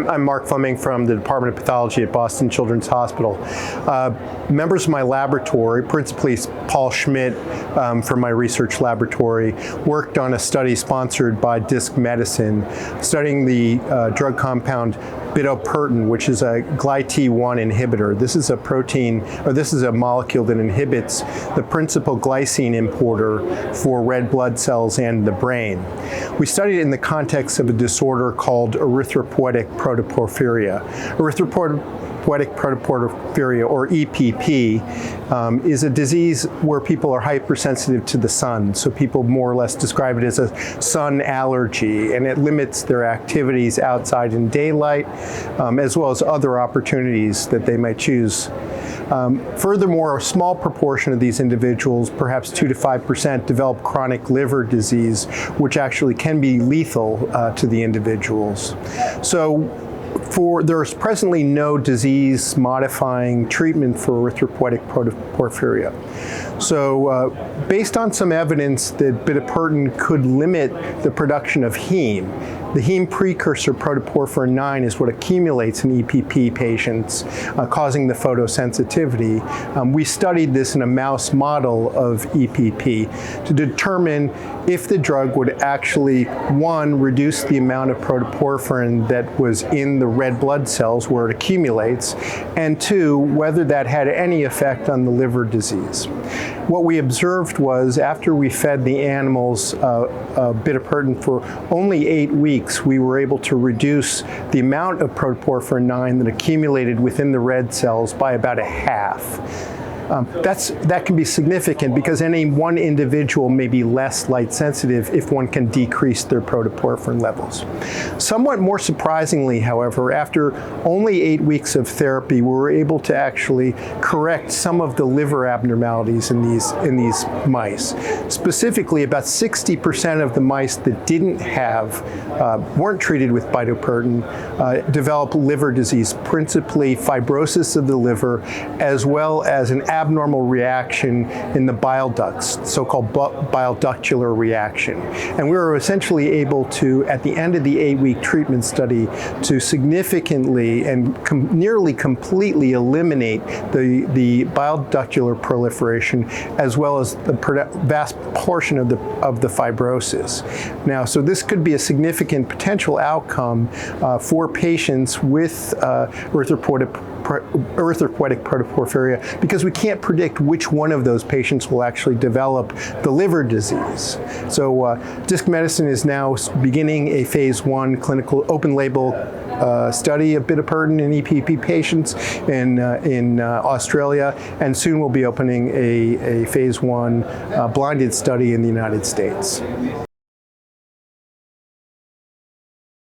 I'm Mark Fleming from the Department of Pathology at Boston Children's Hospital. Members of my laboratory, principally Paul Schmidt from my research laboratory, worked on a study sponsored by Disc Medicine, studying the drug compound Bitopertin, which is a GlyT1 inhibitor. This is a protein, or this is a molecule that inhibits the principal glycine importer for red blood cells and the brain. We studied it in the context of a disorder called erythropoietic protoporphyria. Erythropoietic protoporphyria, or EPP, is a disease where people are hypersensitive to the sun. So people more or less describe it as a sun allergy, and it limits their activities outside in daylight, as well as other opportunities that they might choose. Furthermore, a small proportion of these individuals, perhaps 2 to 5%, develop chronic liver disease, which actually can be lethal to the individuals. So there's presently no disease-modifying treatment for erythropoietic protoporphyria. So based on some evidence that bitopertin could limit the production of heme, the heme precursor protoporphyrin 9 is what accumulates in EPP patients, causing the photosensitivity. We studied this in a mouse model of EPP to determine if the drug would actually, one, reduce the amount of protoporphyrin that was in the red blood cells where it accumulates, and two, whether that had any effect on the liver disease. What we observed was after we fed the animals bitopertin for only 8 weeks, we were able to reduce the amount of protoporphyrin 9 that accumulated within the red cells by about a half. That can be significant because any one individual may be less light sensitive if one can decrease their protoporphyrin levels. Somewhat more surprisingly, however, after only 8 weeks of therapy, we were able to actually correct some of the liver abnormalities in these mice. Specifically, about 60% of the mice that weren't treated with bitopertin developed liver disease, principally fibrosis of the liver, as well as an abnormal reaction in the bile ducts, so-called bile ductular reaction. And we were essentially able to, at the end of the 8-week treatment study, to significantly and nearly completely eliminate the bile ductular proliferation, as well as the vast portion of the fibrosis. Now, so this could be a significant potential outcome for patients with erythropoietic protoporphyria, because we can't predict which one of those patients will actually develop the liver disease. So Disc Medicine is now beginning a phase 1 clinical open label study of bitopertin in EPP patients in Australia, and soon we'll be opening a phase 1 blinded study in the United States.